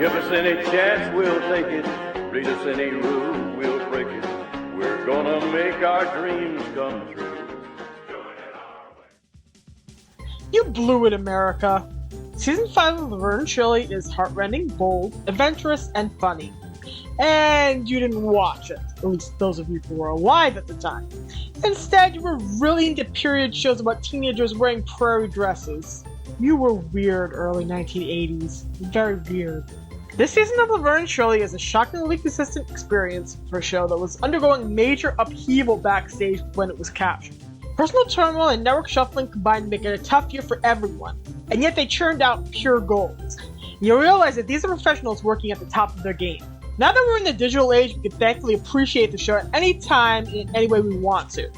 Give us any chance, we'll take it. Read us any rule, we'll break it. We're gonna make our dreams come true. You blew it, America. Season 5 of Laverne Shirley is heartrending, bold, adventurous, and funny. And you didn't watch it, at least those of you who were alive at the time. Instead, you were really into period shows about teenagers wearing prairie dresses. You were weird, early 1980s. Very weird. This season of Laverne Shirley is a shockingly consistent experience for a show that was undergoing major upheaval backstage when it was captured. Personal turmoil and network shuffling combined to make it a tough year for everyone, and yet they churned out pure gold. You realize that these are professionals working at the top of their game. Now that we're in the digital age, we can thankfully appreciate the show at any time and in any way we want to.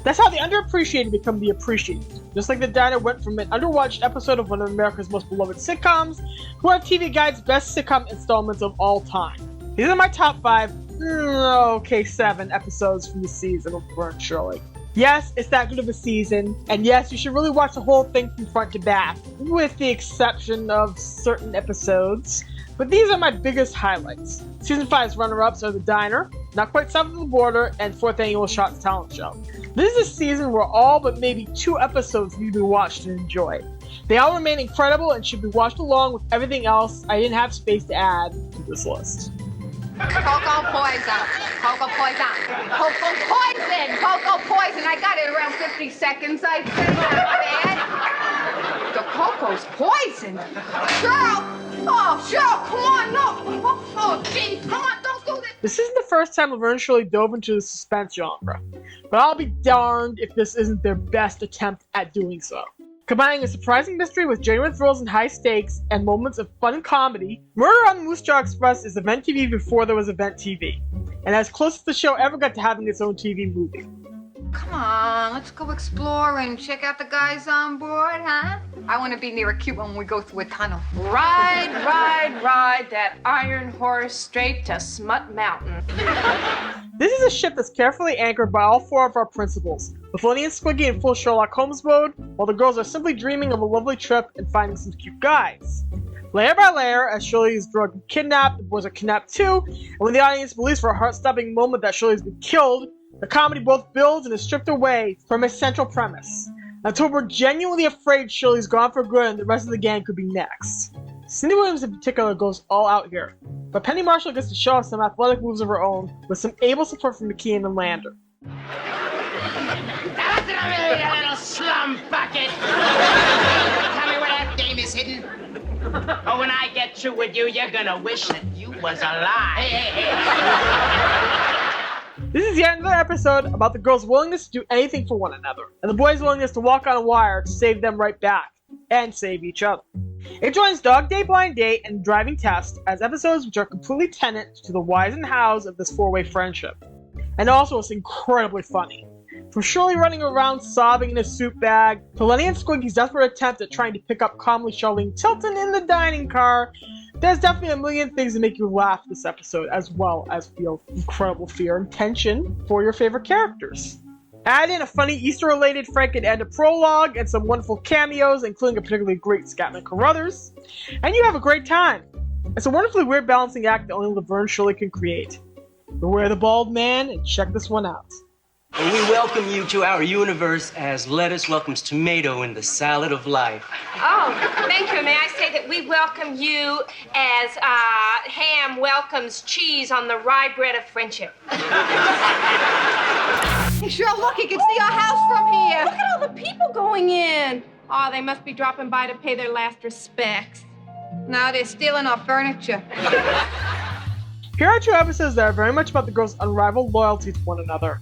That's how the underappreciated become the appreciated. Just like the Diner went from an underwatched episode of one of America's most beloved sitcoms to one of TV Guide's best sitcom installments of all time. These are my top 7 episodes from the season of Laverne Shirley. Yes, it's that good of a season, and yes, you should really watch the whole thing from front to back, with the exception of certain episodes. But these are my biggest highlights. Season 5's runner-ups are The Diner, Not Quite South of the Border, and 4th Annual Shots Talent Show. This is a season where all but maybe 2 episodes need to be watched and enjoyed. They all remain incredible and should be watched along with everything else. I didn't have space to add to this list. Cocoa poison. Cocoa poison. Cocoa poison. Cocoa poison. I got it in around 50 seconds. I said that bad. The cocoa's poison. Cheryl. Oh, Cheryl, come on. No. Oh, gee, come on. Don't do this. This isn't the first time Laverne Shirley dove into the suspense genre, but I'll be darned if this isn't their best attempt at doing so. Combining a surprising mystery with genuine thrills and high stakes and moments of fun and comedy, Murder on the Moosejaw Express is event TV before there was event TV, and as close as the show ever got to having its own TV movie. Come on, let's go exploring. Check out the guys on board, huh? I want to be near a cube when we go through a tunnel. Ride that iron horse straight to Smut Mountain. This is a ship that's carefully anchored by all 4 of our principals, with Lenny and Squiggy in full Sherlock Holmes mode, while the girls are simply dreaming of a lovely trip and finding some cute guys. Layer by layer, as Shirley is drugged and kidnapped, the boys are kidnapped too, and when the audience believes for a heart-stopping moment that Shirley's been killed, the comedy both builds and is stripped away from its central premise, until we're genuinely afraid Shirley's gone for good and the rest of the gang could be next. Cindy Williams in particular goes all out here, but Penny Marshall gets to show off some athletic moves of her own with some able support from McKean and Lander. That's a little slum bucket! Tell me where that dame is hidden. Oh, when I get through with you, you're gonna wish that you was alive. Hey. This is yet another episode about the girls' willingness to do anything for one another, and the boys' willingness to walk on a wire to save them right back, and save each other. It joins Dog Day, Blind Date, and Driving Test as episodes which are completely tenet to the whys and hows of this 4-way friendship. And also it's incredibly funny. From Shirley running around sobbing in a soup bag, to Lenny and Squiggy's desperate attempt at trying to pick up calmly Charlene Tilton in the dining car, there's definitely a million things that make you laugh this episode, as well as feel incredible fear and tension for your favorite characters. Add in a funny Easter-related Frank and Edna prologue and some wonderful cameos, including a particularly great Scatman Carruthers, and you have a great time. It's a wonderfully weird balancing act that only Laverne Shirley can create. Beware the bald man and check this one out. And we welcome you to our universe as lettuce welcomes tomato in the salad of life. Oh, thank you. May I say that we welcome you as ham welcomes cheese on the rye bread of friendship. Hey, Cheryl, look, you can see our house from here. Look at all the people going in. Oh, they must be dropping by to pay their last respects. No, they're stealing our furniture. Here are 2 episodes that are very much about the girls' unrivaled loyalty to one another.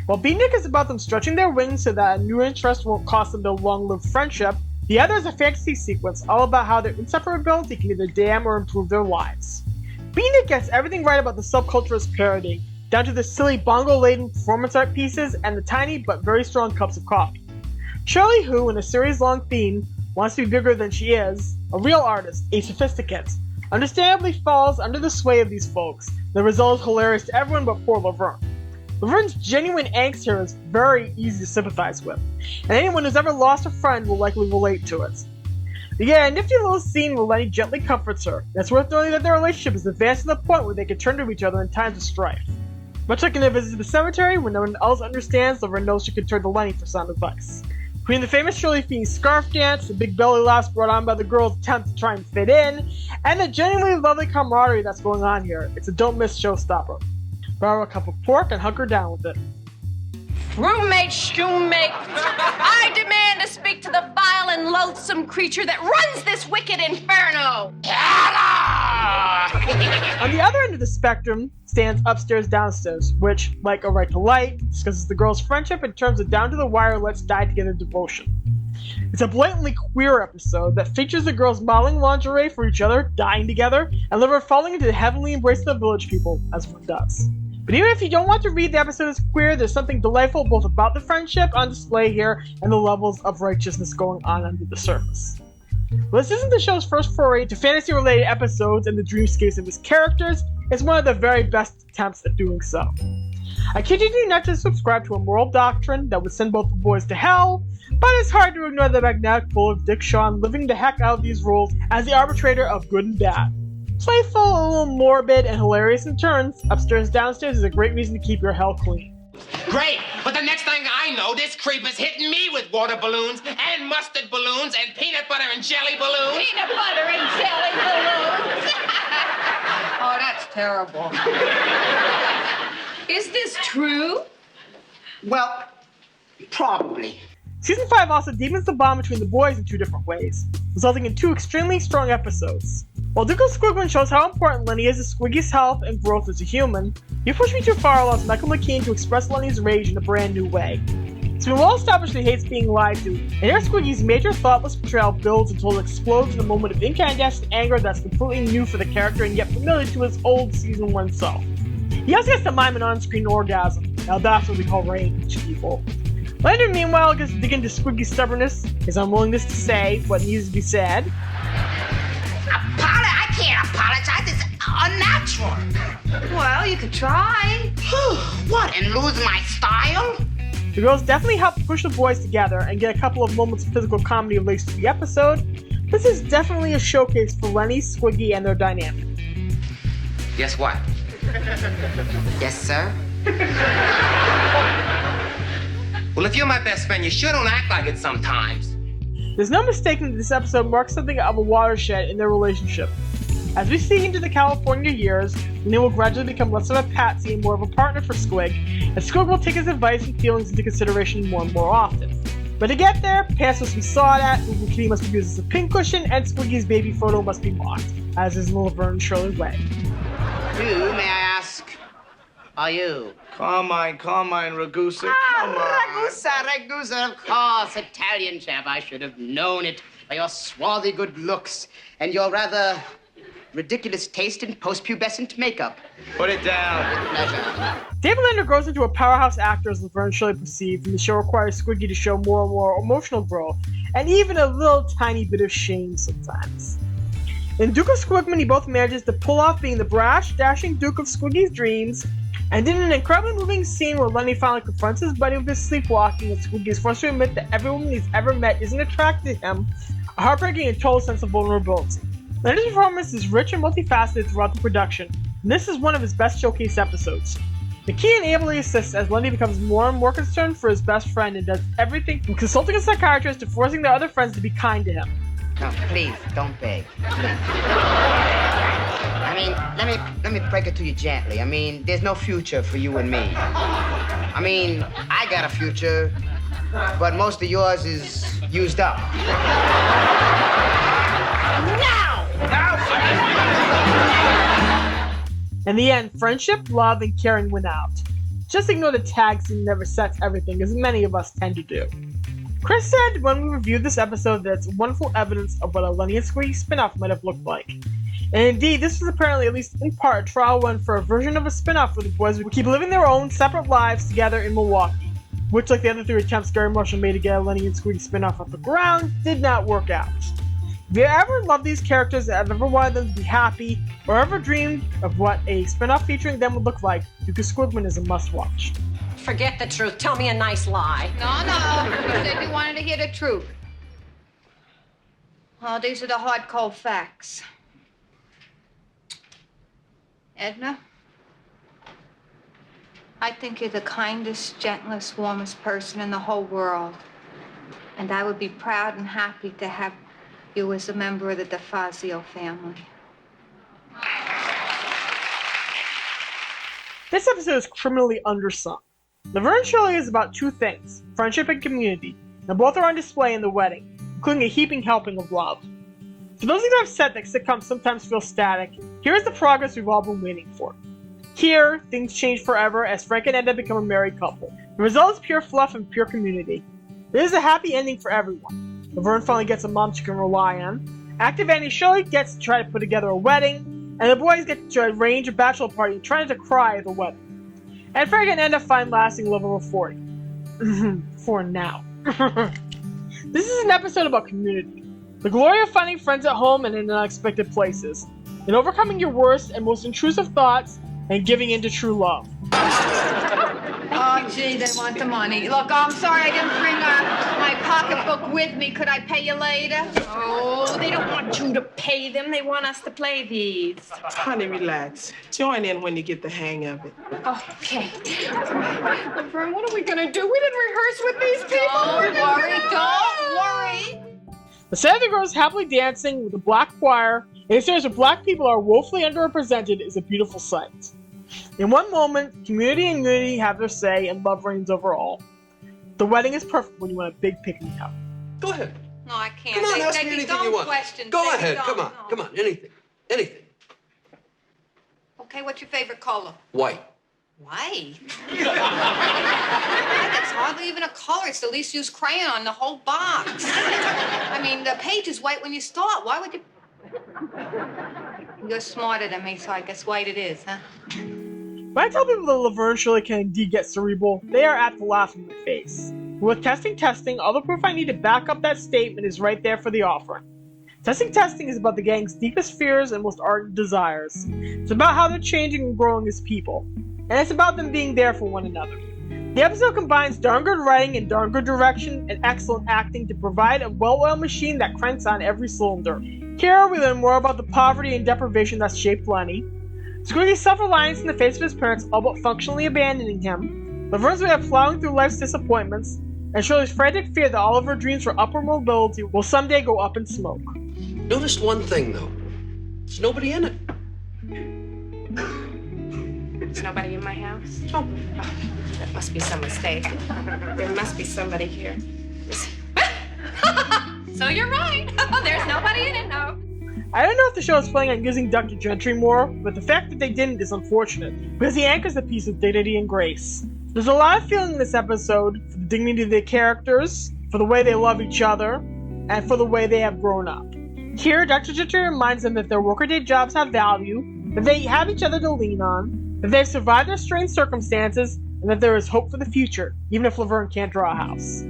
While Beatnik is about them stretching their wings so that a new interest won't cost them their long-lived friendship, the other is a fantasy sequence all about how their inseparability can either damn or improve their lives. Beatnik gets everything right about the subculture it's parodying, down to the silly bongo-laden performance art pieces and the tiny but very strong cups of coffee. Shirley, who, in a series-long theme, wants to be bigger than she is, a real artist, a sophisticate, understandably falls under the sway of these folks. The result is hilarious to everyone but poor Laverne. Laverne's genuine angst here is very easy to sympathize with, and anyone who's ever lost a friend will likely relate to it. Yeah, a nifty little scene where Lenny gently comforts her. It's worth noting that their relationship is advanced to the point where they can turn to each other in times of strife. Much like in a visit to the cemetery, when no one else understands, Laverne knows she can turn to Lenny for sound advice. Between the famous Shirley Fiend scarf dance, the big belly laughs brought on by the girls' attempt to try and fit in, and the genuinely lovely camaraderie that's going on here, it's a don't-miss showstopper. Borrow a cup of pork and hunker down with it. Roommate, stewmate, I demand to speak to the vile and loathsome creature that runs this wicked inferno! On the other end of the spectrum stands Upstairs Downstairs, which, like A Right to Light, discusses the girls' friendship in terms of down-to-the-wire let's die together devotion. It's a blatantly queer episode that features the girls modeling lingerie for each other, dying together, and Laverne falling into the heavenly embrace of the village people, as one does. But even if you don't want to read the episode as queer, there's something delightful both about the friendship on display here and the levels of righteousness going on under the surface. Well, this isn't the show's first foray into fantasy-related episodes and the dreamscapes of its characters. It's one of the very best attempts at doing so. I kid you do not to subscribe to a moral doctrine that would send both the boys to hell, but it's hard to ignore the magnetic pull of Dick Shawn living the heck out of these roles as the arbitrator of good and bad. Playful, a little morbid, and hilarious in turns, Upstairs Downstairs is a great reason to keep your hell clean. Great, but the next thing I know, this creep is hitting me with water balloons and mustard balloons and peanut butter and jelly balloons. Peanut butter and jelly balloons. Oh, that's terrible. Is this true? Well, probably. Season 5 also deepens the bond between the boys in two different ways, resulting in two extremely strong episodes. While Duke of Squigman shows how important Lenny is to Squiggy's health and growth as a human, You Push Me Too Far allows Michael McKean to express Lenny's rage in a brand new way. It's been well established that he hates being lied to, and here Squiggy's major thoughtless portrayal builds until it explodes in a moment of incandescent anger that's completely new for the character and yet familiar to his old Season 1 self. He also gets to mime an on-screen orgasm. Now that's what we call rage, people. Leonard, meanwhile, gets to dig into Squiggy's stubbornness, his unwillingness to say what needs to be said. I can't apologize. It's unnatural. Well, you could try. What, and lose my style? The girls definitely help push the boys together and get a couple of moments of physical comedy laced to the episode. This is definitely a showcase for Lenny, Squiggy, and their dynamic. Guess what? Yes, sir? Well, if you're my best friend, you sure don't act like it sometimes. There's no mistaking that this episode marks something of a watershed in their relationship. As we see into the California years, Lenny will gradually become less of a patsy and more of a partner for Squig, and Squig will take his advice and feelings into consideration more and more often. But to get there, pants must be sawed at, Uber Kitty must be used as a pincushion, and Squiggy's baby photo must be mocked, as is in the Laverne Shirley way. Who, may I ask, are you? Carmine Ragusa, come on. Ragusa, of course. Italian chap. I should have known it by your swarthy good looks and your rather ridiculous taste in post-pubescent makeup. Put it down. With pleasure. David Linder grows into a powerhouse actor as Laverne Shirley perceived, and the show requires Squiggy to show more and more emotional growth, and even a little tiny bit of shame sometimes. In Duke of Squigman, he both manages to pull off being the brash, dashing Duke of Squiggy's dreams, and in an incredibly moving scene where Lenny finally confronts his buddy with his sleepwalking and Squiggy is forced to admit that every woman he's ever met isn't attracted to him, a heartbreaking and total sense of vulnerability. Lenny's performance is rich and multifaceted throughout the production, and this is one of his best showcase episodes. McKean ably assists as Lenny becomes more and more concerned for his best friend and does everything from consulting a psychiatrist to forcing their other friends to be kind to him. No, please, don't beg. I mean, let me break it to you gently. I mean, there's no future for you and me. I mean, I got a future, but most of yours is used up. Now! In the end, friendship, love, and caring win out. Just ignore the tag scene that never sets everything, as many of us tend to do. Chris said when we reviewed this episode that it's wonderful evidence of what a Lenny and Squiggy spin-off might have looked like. And indeed, this was apparently, at least in part, a trial run for a version of a spin-off where the boys would keep living their own separate lives together in Milwaukee, which, like the other three attempts Gary Marshall made to get a Lenny and Squiggy spin-off off the ground, did not work out. If you ever loved these characters and have ever wanted them to be happy, or ever dreamed of what a spin-off featuring them would look like, Duke of Squigman is a must-watch. Forget the truth. Tell me a nice lie. No, you said you wanted to hear the truth. Oh, these are the hard, cold facts. Edna, I think you're the kindest, gentlest, warmest person in the whole world. And I would be proud and happy to have you as a member of the DeFazio family. This episode is criminally undersung. Laverne Shirley is about two things, friendship and community, and both are on display in the wedding, including a heaping helping of love. For those of you who have said that sitcoms sometimes feel static, here is the progress we've all been waiting for. Here, things change forever as Frank and Enda become a married couple. The result is pure fluff and pure community. There is a happy ending for everyone. Laverne finally gets a mom she can rely on. Active Annie Shirley gets to try to put together a wedding, and the boys get to arrange a bachelor party trying to cry at the wedding. And Frank and Enda find lasting love over 40. For now. This is an episode about community. The glory of finding friends at home and in unexpected places. In overcoming your worst and most intrusive thoughts and giving into true love. Oh, gee, they want the money. Look, I'm sorry I didn't bring my pocketbook with me. Could I pay you later? Oh, they don't want you to pay them. They want us to play these. Honey, relax. Join in when you get the hang of it. Okay. Laverne, what are we going to do? We didn't rehearse with these people. Don't worry. The set of the girls happily dancing with a black choir in a series where black people are woefully underrepresented is a beautiful sight. In one moment, community and unity have their say and love reigns over all. The wedding is perfect when you want a big pick-me up. Go ahead. No, I can't. Come on, ask me anything you want. Go ahead, come on, anything. Okay, what's your favorite color? White. White? That's hardly even a color. It's the least used crayon on the whole box. I mean, the page is white when you start. Why would you... You're smarter than me, so I guess white it is, huh? When I tell people that Laverne Shirley can indeed get cerebral, they are apt to laugh in my face. With testing, all the proof I need to back up that statement is right there for the offering. Testing is about the gang's deepest fears and most ardent desires. It's about how they're changing and growing as people. And it's about them being there for one another. The episode combines darn good writing and darn good direction and excellent acting to provide a well-oiled machine that cranks on every cylinder. Here we learn more about the poverty and deprivation that's shaped Lenny, Squiggy's self-reliance in the face of his parents all but functionally abandoning him, Laverne's way of plowing through life's disappointments, and Shirley's frantic fear that all of her dreams for upward mobility will someday go up in smoke. Noticed one thing, though. There's nobody in it. There's nobody in my house? Oh, that must be some mistake. There must be somebody here. So you're right. There's nobody in it, no. I don't know if the show is planning on using Dr. Gentry more, but the fact that they didn't is unfortunate, because he anchors the piece with dignity and grace. There's a lot of feeling in this episode for the dignity of the characters, for the way they love each other, and for the way they have grown up. Here, Dr. Gentry reminds them that their workaday jobs have value, that they have each other to lean on, that they've survived their strange circumstances, and that there is hope for the future, even if Laverne can't draw a house.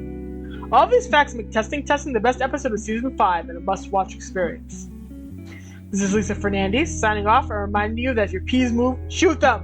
All these facts make Testing the best episode of Season 5 and a must-watch experience. This is Lisa Fernandes, signing off and reminding you that if your peas move, shoot them!